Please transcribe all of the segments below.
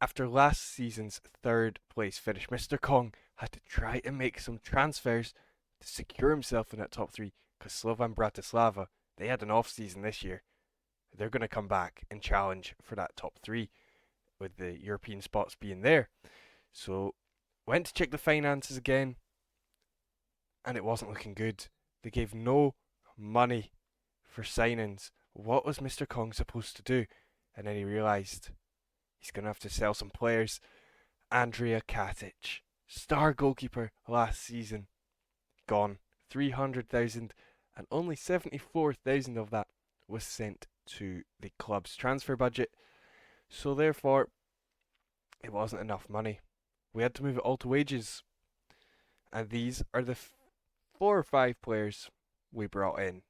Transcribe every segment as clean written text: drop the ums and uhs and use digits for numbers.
After last season's third place finish, Mr. Kong had to try to make some transfers to secure himself in that top three because Slovan Bratislava, they had an off season this year. They're going to come back and challenge for that top three with the European spots being there. So went to check the finances again, and it wasn't looking good. They gave no money for signings. What was Mr. Kong supposed to do? And then he realised he's going to have to sell some players. Andrea Katic, star goalkeeper last season, gone. 300,000, and only 74,000 of that was sent to the club's transfer budget. So therefore, it wasn't enough money. We had to move it all to wages. And these are the 4 or 5 players we brought in.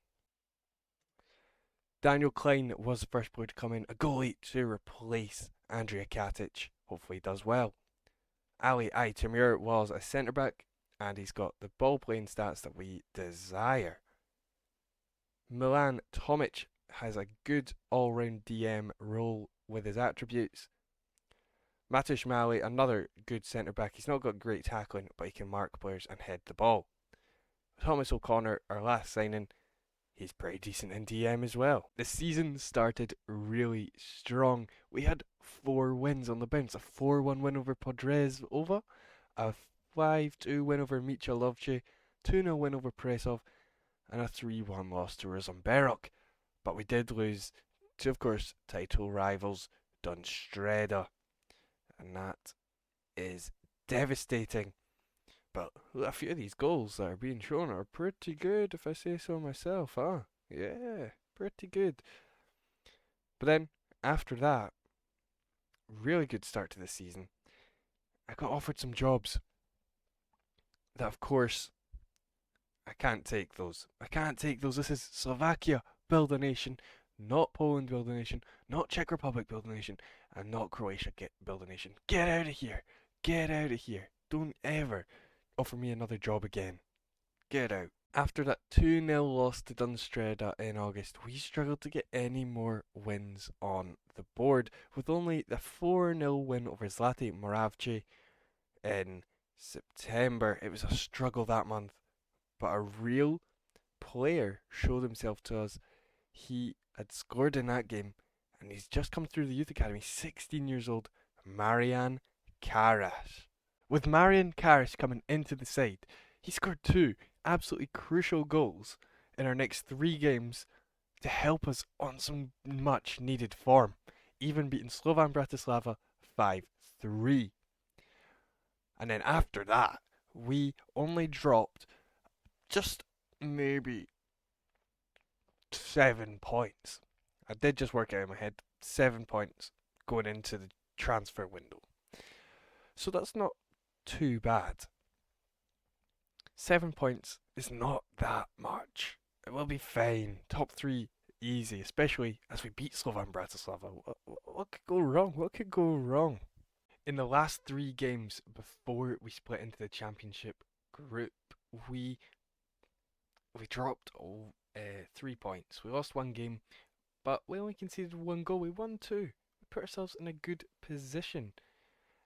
Daniel Klein was the first player to come in, a goalie to replace Andrea Katic. Hopefully he does well. Ali Aitamir was a centre back, and he's got the ball playing stats that we desire. Milan Tomic has a good all round DM role with his attributes. Matusz Mali, another good centre back. He's not got great tackling, but he can mark players and head the ball. Thomas O'Connor, our last signing, he's pretty decent in DM as well. The season started really strong. We had 4 wins on the bounce. A 4-1 win over Podrezova, a 5-2 win over Michalovce, 2-0 win over Presov, and a 3-1 loss to Rosenberok. But we did lose to, of course, title rivals Dunstreda, and that is devastating. But a few of these goals that are being shown are pretty good, if I say so myself, huh? Yeah, pretty good. But then, after that, really good start to the season. I got offered some jobs that, of course, I can't take those. I can't take those. This is Slovakia, build a nation, not Poland, build a nation, not Czech Republic, build a nation, and not Croatia, build a nation. Get out of here. Get out of here. Don't ever offer me another job again. Get out. After that 2-0 loss to Dunstreda in August, we struggled to get any more wins on the board, with only the 4-0 win over Zlati Moravce in September. It was a struggle that month, but a real player showed himself to us. He had scored in that game, and he's just come through the youth academy, 16 years old, Marian Karas. With Marian Karas coming into the side, he scored 2 absolutely crucial goals in our next 3 games to help us on some much needed form, even beating Slovan Bratislava 5-3. And then after that, we only dropped just maybe 7 points. I did just work out in my head 7 points going into the transfer window. So that's not too bad. 7 points is not that much. It will be fine. Top 3 easy, especially as we beat Slovan Bratislava. What could go wrong? What could go wrong? In the last 3 games before we split into the championship group, we dropped 3 points. We lost 1 game, but we only conceded 1 goal. We won 2. We put ourselves in a good position,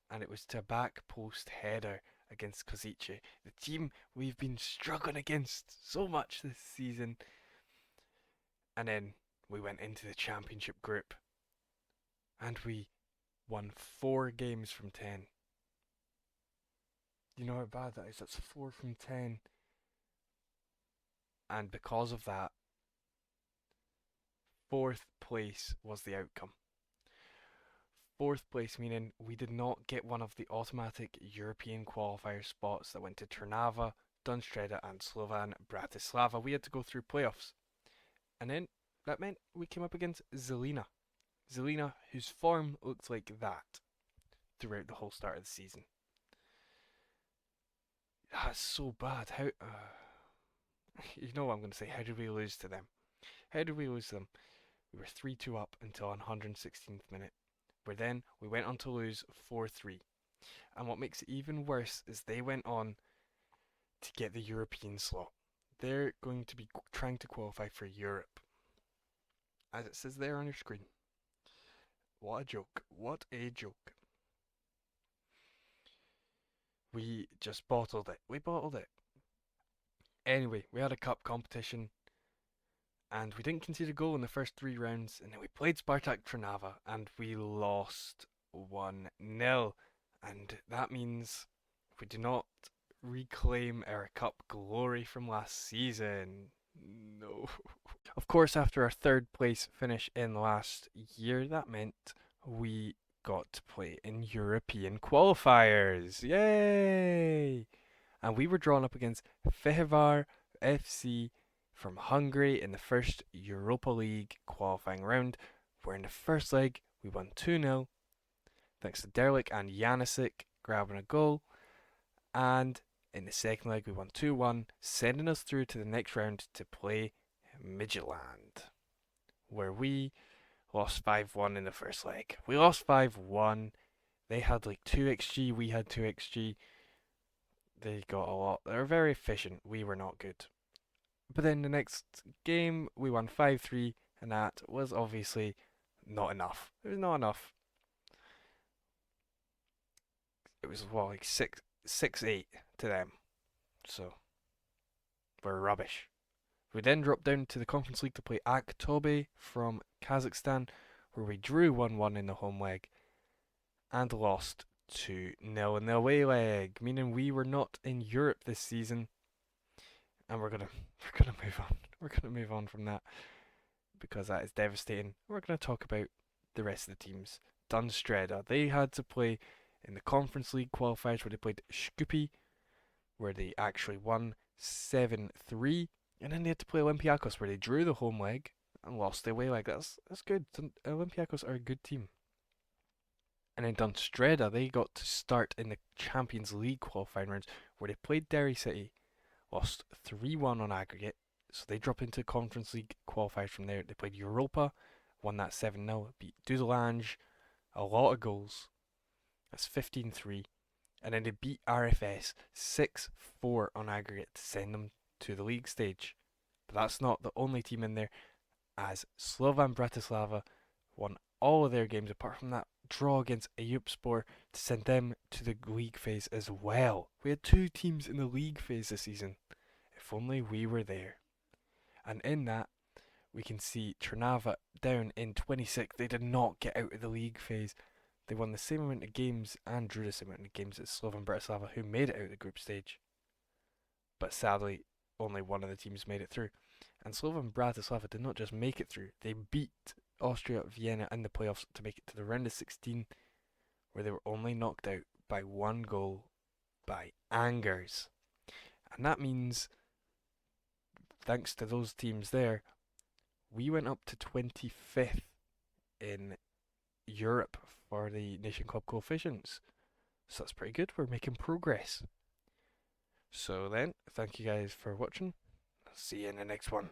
and it was to a back post header against Kozice, the team we've been struggling against so much this season. And then we went into the championship group, and we won 4 games from 10. You know how bad that is? That's 4 from 10. And because of that, 4th place was the outcome. 4th place meaning we did not get one of the automatic European qualifier spots that went to Trnava, Dunstreda, and Slovan Bratislava. We had to go through playoffs. And then that meant we came up against Zelina. Zelina, whose form looked like that throughout the whole start of the season. That's so bad. How. You know what I'm going to say. How did we lose to them? How did we lose to them? We were 3-2 up until 116th minute, where then we went on to lose 4-3. And what makes it even worse is they went on to get the European slot. They're going to be trying to qualify for Europe, as it says there on your screen. What a joke. What a joke. We just bottled it. We bottled it. Anyway, we had a cup competition and we didn't concede a goal in the first 3 rounds, and then we played Spartak Trnava and we lost 1-0. And that means we do not reclaim our cup glory from last season. No. Of course, after our third place finish in last year, that meant we got to play in European qualifiers. Yay! And we were drawn up against Fehevar FC from Hungary in the first Europa League qualifying round, where in the first leg we won 2-0, thanks to Derlik and Janisic grabbing a goal, and in the second leg we won 2-1, sending us through to the next round to play Midtjylland, where we lost 5-1 in the first leg. We lost 5-1. They had like 2xg, we had 2xg. They got a lot. They were very efficient. We were not good. But then the next game, we won 5-3, and that was obviously not enough. It was not enough. It was, well, like 6-8 to them. So, we're rubbish. We then dropped down to the Conference League to play Aktobe from Kazakhstan, where we drew 1-1 in the home leg and lost 2-0 in the away leg, meaning we were not in Europe this season. And we're gonna move on. We're gonna move on from that because that is devastating. We're gonna talk about the rest of the teams. Dunstreda, they had to play in the Conference League qualifiers where they played Shkupi, where they actually won 7-3, and then they had to play Olympiacos where they drew the home leg and lost the away leg. That's good. Olympiacos are a good team. And then Dunstreda, they got to start in the Champions League qualifying rounds where they played Derry City, lost 3-1 on aggregate, so they drop into Conference League qualifiers from there. They played Europa, won that 7-0, beat Dudelange, a lot of goals. That's 15-3. And then they beat RFS 6-4 on aggregate to send them to the league stage. But that's not the only team in there, as Slovan Bratislava won all of their games apart from that draw against Ayupspor to send them to the league phase as well. We had 2 teams in the league phase this season. If only we were there. And in that, we can see Trnava down in 26th. They did not get out of the league phase. They won the same amount of games and drew the same amount of games as Slovan Bratislava, who made it out of the group stage. But sadly, only one of the teams made it through. And Slovan Bratislava did not just make it through, they beat Austria Vienna in the playoffs to make it to the round of 16, where they were only knocked out by 1 goal by Angers. And that means, thanks to those teams there, we went up to 25th in Europe for the Nation Club coefficients. So that's pretty good. We're making progress. So then, thank you guys for watching. I'll see you in the next one.